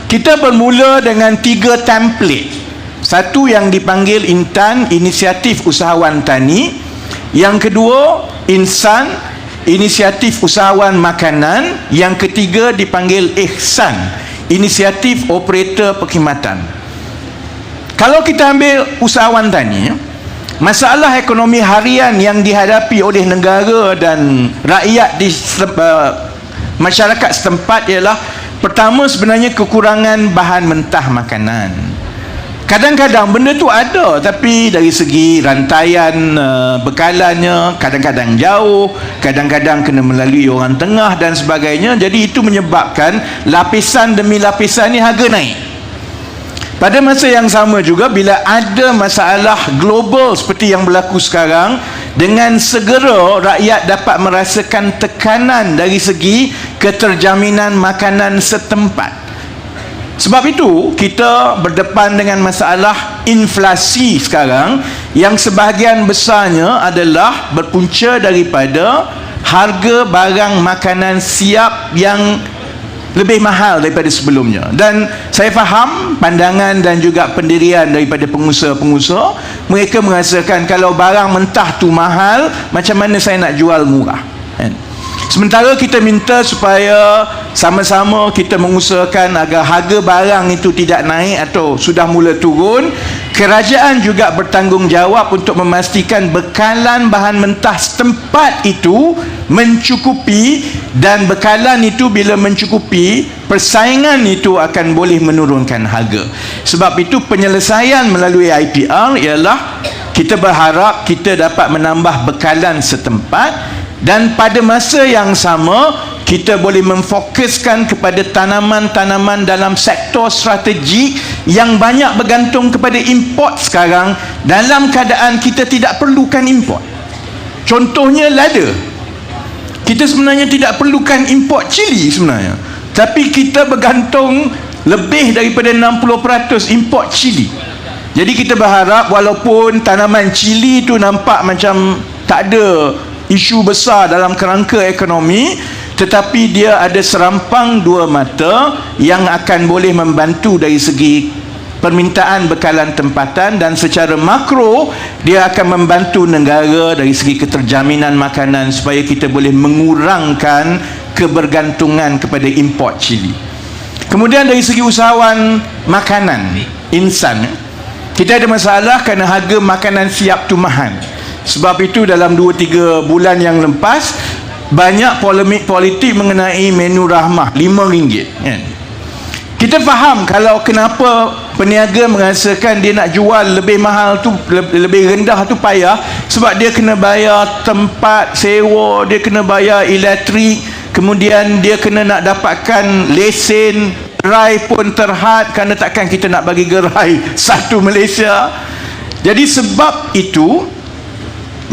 Kita bermula dengan 3 template. Satu yang dipanggil Intan, Inisiatif Usahawan Tani. Yang kedua, Insan, Inisiatif Usahawan Makanan. Yang ketiga dipanggil Ihsan, Inisiatif Operator Perkhidmatan. Kalau kita ambil usahawan tani, masalah ekonomi harian yang dihadapi oleh negara dan rakyat di masyarakat setempat ialah, pertama sebenarnya kekurangan bahan mentah makanan. Kadang-kadang benda tu ada, tapi dari segi rantaian bekalannya kadang-kadang jauh, kadang-kadang kena melalui orang tengah dan sebagainya. Jadi itu menyebabkan lapisan demi lapisan ni harga naik. Pada masa yang sama juga, bila ada masalah global seperti yang berlaku sekarang, dengan segera rakyat dapat merasakan tekanan dari segi keterjaminan makanan setempat. Sebab itu kita berdepan dengan masalah inflasi sekarang, yang sebahagian besarnya adalah berpunca daripada harga barang makanan siap yang lebih mahal daripada sebelumnya. Dan saya faham pandangan dan juga pendirian daripada pengusaha-pengusaha. Mereka merasakan kalau barang mentah tu mahal, macam mana saya nak jual murah, kan? Sementara kita minta supaya sama-sama kita mengusahakan agar harga barang itu tidak naik atau sudah mula turun. Kerajaan juga bertanggungjawab untuk memastikan bekalan bahan mentah setempat itu mencukupi, dan bekalan itu bila mencukupi, persaingan itu akan boleh menurunkan harga. Sebab itu penyelesaian melalui IPR ialah kita berharap kita dapat menambah bekalan setempat, dan pada masa yang sama kita boleh memfokuskan kepada tanaman-tanaman dalam sektor strategik yang banyak bergantung kepada import sekarang, dalam keadaan kita tidak perlukan import. Contohnya lada. Kita sebenarnya tidak perlukan import cili sebenarnya, tapi kita bergantung lebih daripada 60% import cili. Jadi kita berharap walaupun tanaman cili itu nampak macam tak ada isu besar dalam kerangka ekonomi, tetapi dia ada serampang dua mata yang akan boleh membantu dari segi permintaan bekalan tempatan, dan secara makro dia akan membantu negara dari segi keterjaminan makanan supaya kita boleh mengurangkan kebergantungan kepada import cili. Kemudian dari segi usahawan makanan, Insan, kita ada masalah kerana harga makanan siap tu mahal. Sebab itu dalam 2-3 bulan yang lepas banyak polemik politik mengenai menu rahmah RM5, kan? Kita faham kalau kenapa peniaga merasakan dia nak jual lebih mahal tu, lebih rendah tu payah, sebab dia kena bayar tempat sewa, dia kena bayar elektrik, kemudian dia kena nak dapatkan lesen gerai pun terhad, kerana takkan kita nak bagi gerai satu Malaysia. Jadi sebab itu,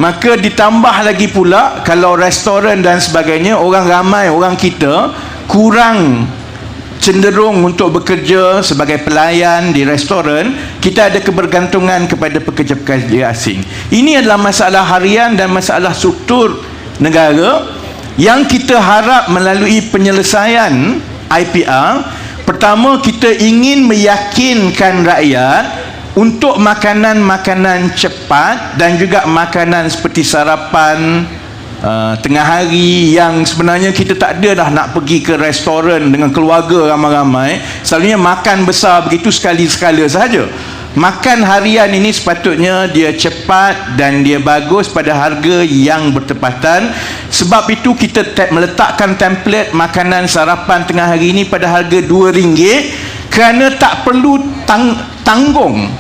maka ditambah lagi pula kalau restoran dan sebagainya, orang ramai, orang kita kurang cenderung untuk bekerja sebagai pelayan di restoran. Kita ada kebergantungan kepada pekerja-pekerja asing. Ini adalah masalah harian dan masalah struktur negara yang kita harap melalui penyelesaian IPR. Pertama, kita ingin meyakinkan rakyat untuk makanan-makanan cepat dan juga makanan seperti sarapan tengah hari, yang sebenarnya kita tak ada dah nak pergi ke restoran dengan keluarga ramai-ramai. Selalunya makan besar begitu sekali-sekala sahaja. Makan harian ini sepatutnya dia cepat dan dia bagus pada harga yang bertepatan. Sebab itu kita meletakkan template makanan sarapan tengah hari ini pada harga RM2, kerana tak perlu tanggung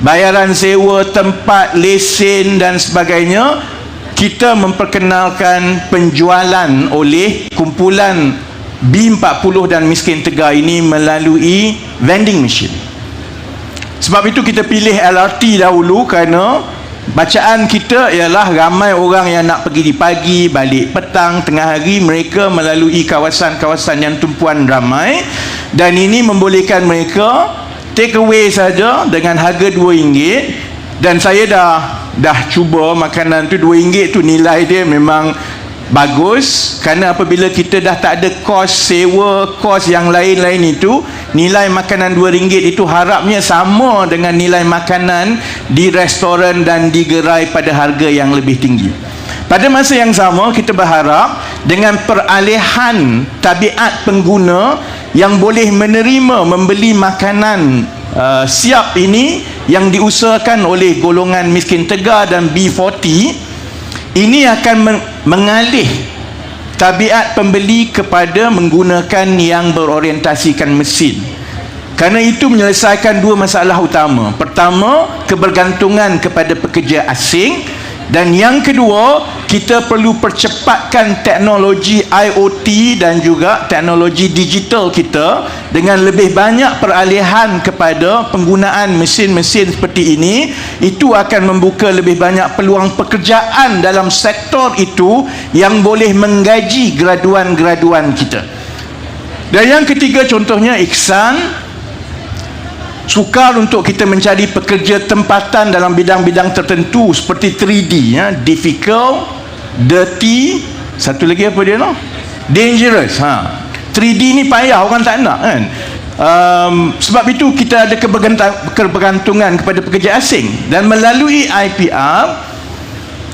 bayaran sewa tempat, lesen dan sebagainya. Kita memperkenalkan penjualan oleh kumpulan B40 dan Miskin Tegar ini melalui vending machine. Sebab itu kita pilih LRT dahulu, kerana bacaan kita ialah ramai orang yang nak pergi di pagi, balik petang, tengah hari. Mereka melalui kawasan-kawasan yang tumpuan ramai, dan ini membolehkan mereka take away saja dengan harga RM2. Dan saya dah cuba makanan tu, RM2 tu nilai dia memang bagus, kerana apabila kita dah tak ada kos sewa, kos yang lain-lain itu, nilai makanan RM2 itu harapnya sama dengan nilai makanan di restoran dan di gerai pada harga yang lebih tinggi. Pada masa yang sama, kita berharap dengan peralihan tabiat pengguna yang boleh menerima membeli makanan siap ini yang diusahakan oleh golongan miskin tegar dan B40, ini akan mengalih tabiat pembeli kepada menggunakan yang berorientasikan mesin. Kerana itu menyelesaikan dua masalah utama. Pertama, kebergantungan kepada pekerja asing, dan yang kedua, kita perlu percepatkan teknologi IoT dan juga teknologi digital kita dengan lebih banyak peralihan kepada penggunaan mesin-mesin seperti ini. Itu akan membuka lebih banyak peluang pekerjaan dalam sektor itu yang boleh menggaji graduan-graduan kita. Dan yang ketiga, contohnya Iksan sukar untuk kita mencari pekerja tempatan dalam bidang-bidang tertentu seperti 3D, difficult, dirty, satu lagi apa dia no? Dangerous. 3D ni payah, orang tak nak kan. Sebab itu kita ada kebergantungan kepada pekerja asing, dan melalui IPR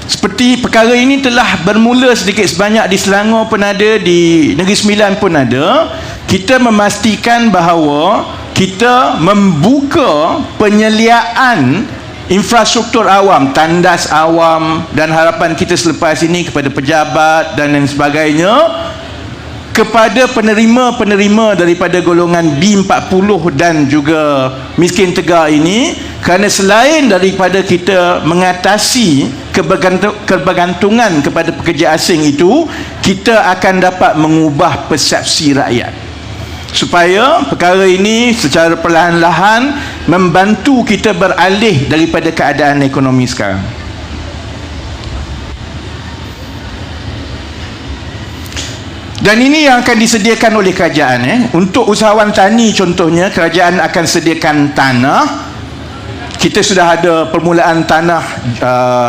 seperti perkara ini telah bermula sedikit sebanyak di Selangor pun ada, di Negeri Sembilan pun ada. Kita memastikan bahawa kita membuka penyeliaan infrastruktur awam, tandas awam, dan harapan kita selepas ini kepada pejabat dan lain sebagainya, kepada penerima-penerima daripada golongan B40 dan juga miskin tegar ini. Kerana selain daripada kita mengatasi kebergantungan kepada pekerja asing itu, kita akan dapat mengubah persepsi rakyat, supaya perkara ini secara perlahan-lahan membantu kita beralih daripada keadaan ekonomi sekarang. Dan ini yang akan disediakan oleh kerajaan. Untuk usahawan tani contohnya, kerajaan akan sediakan tanah. Kita sudah ada permulaan tanah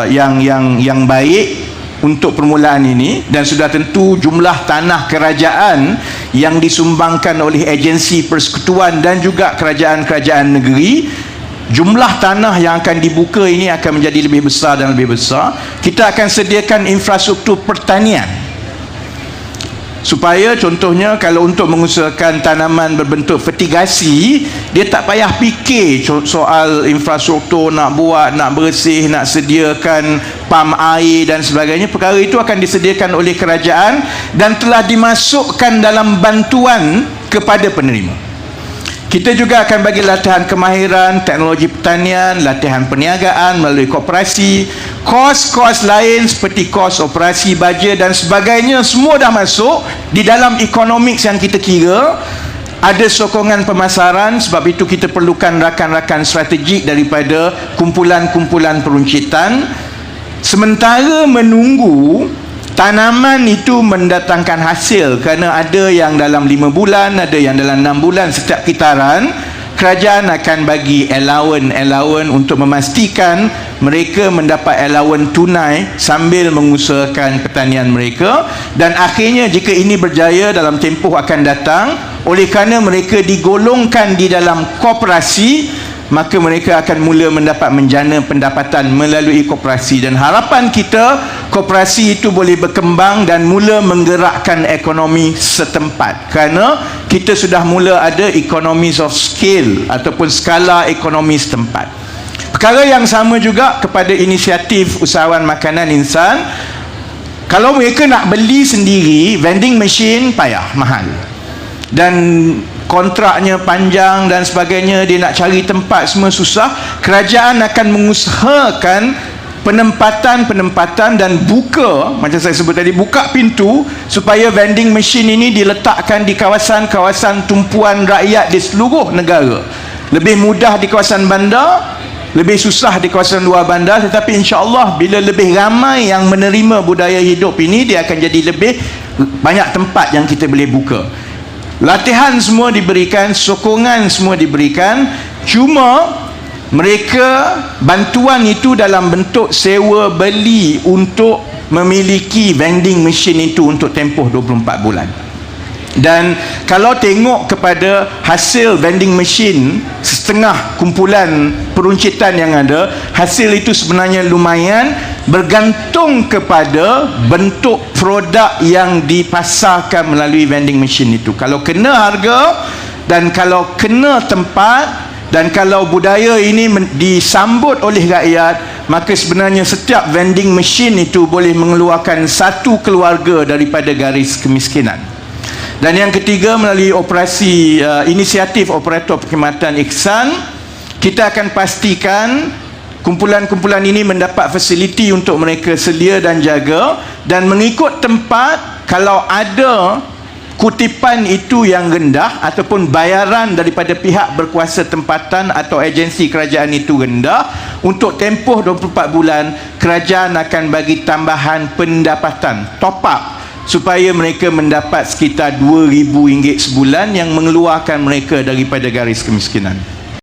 yang baik untuk permulaan ini, dan sudah tentu jumlah tanah kerajaan yang disumbangkan oleh agensi persekutuan dan juga kerajaan-kerajaan negeri, jumlah tanah yang akan dibuka ini akan menjadi lebih besar dan lebih besar. Kita akan sediakan infrastruktur pertanian, supaya contohnya kalau untuk mengusahakan tanaman berbentuk fertigasi, dia tak payah fikir soal infrastruktur, nak buat, nak bersih, nak sediakan pam air dan sebagainya. Perkara itu akan disediakan oleh kerajaan dan telah dimasukkan dalam bantuan kepada penerima. Kita juga akan bagi latihan kemahiran teknologi pertanian, latihan perniagaan melalui koperasi, kos-kos lain seperti kos operasi baja dan sebagainya, semua dah masuk di dalam economics yang kita kira. Ada sokongan pemasaran, sebab itu kita perlukan rakan-rakan strategik daripada kumpulan-kumpulan peruncitan. Sementara menunggu tanaman itu mendatangkan hasil, kerana ada yang dalam 5 bulan, ada yang dalam 6 bulan setiap kitaran, kerajaan akan bagi allowance untuk memastikan mereka mendapat allowance tunai sambil mengusahakan pertanian mereka. Dan akhirnya jika ini berjaya dalam tempoh akan datang, oleh kerana mereka digolongkan di dalam koperasi, maka mereka akan mula mendapat menjana pendapatan melalui koperasi. Dan harapan kita, koperasi itu boleh berkembang dan mula menggerakkan ekonomi setempat, kerana kita sudah mula ada economies of scale ataupun skala ekonomi setempat. Perkara yang sama juga kepada inisiatif usahawan makanan insan. Kalau mereka nak beli sendiri, vending machine payah, mahal, dan kontraknya panjang dan sebagainya, dia nak cari tempat semua susah. Kerajaan akan mengusahakan penempatan dan buka, macam saya sebut tadi, buka pintu supaya vending machine ini diletakkan di kawasan-kawasan tumpuan rakyat di seluruh negara. Lebih mudah di kawasan bandar, lebih susah di kawasan luar bandar, tetapi insya-Allah bila lebih ramai yang menerima budaya hidup ini, dia akan jadi lebih banyak tempat yang kita boleh buka. Latihan semua diberikan, sokongan semua diberikan, cuma mereka bantuan itu dalam bentuk sewa beli untuk memiliki vending machine itu untuk tempoh 24 bulan. Dan kalau tengok kepada hasil vending machine, setengah kumpulan peruncitan yang ada, hasil itu sebenarnya lumayan, bergantung kepada bentuk produk yang dipasarkan melalui vending machine itu. Kalau kena harga, dan kalau kena tempat, dan kalau budaya ini disambut oleh rakyat, maka sebenarnya setiap vending machine itu boleh mengeluarkan satu keluarga daripada garis kemiskinan. Dan yang ketiga, melalui operasi inisiatif operator perkhidmatan Ihsan, kita akan pastikan kumpulan-kumpulan ini mendapat fasiliti untuk mereka selia dan jaga, dan mengikut tempat, kalau ada kutipan itu yang rendah ataupun bayaran daripada pihak berkuasa tempatan atau agensi kerajaan itu rendah, untuk tempoh 24 bulan kerajaan akan bagi tambahan pendapatan top up supaya mereka mendapat sekitar RM2,000 sebulan yang mengeluarkan mereka daripada garis kemiskinan.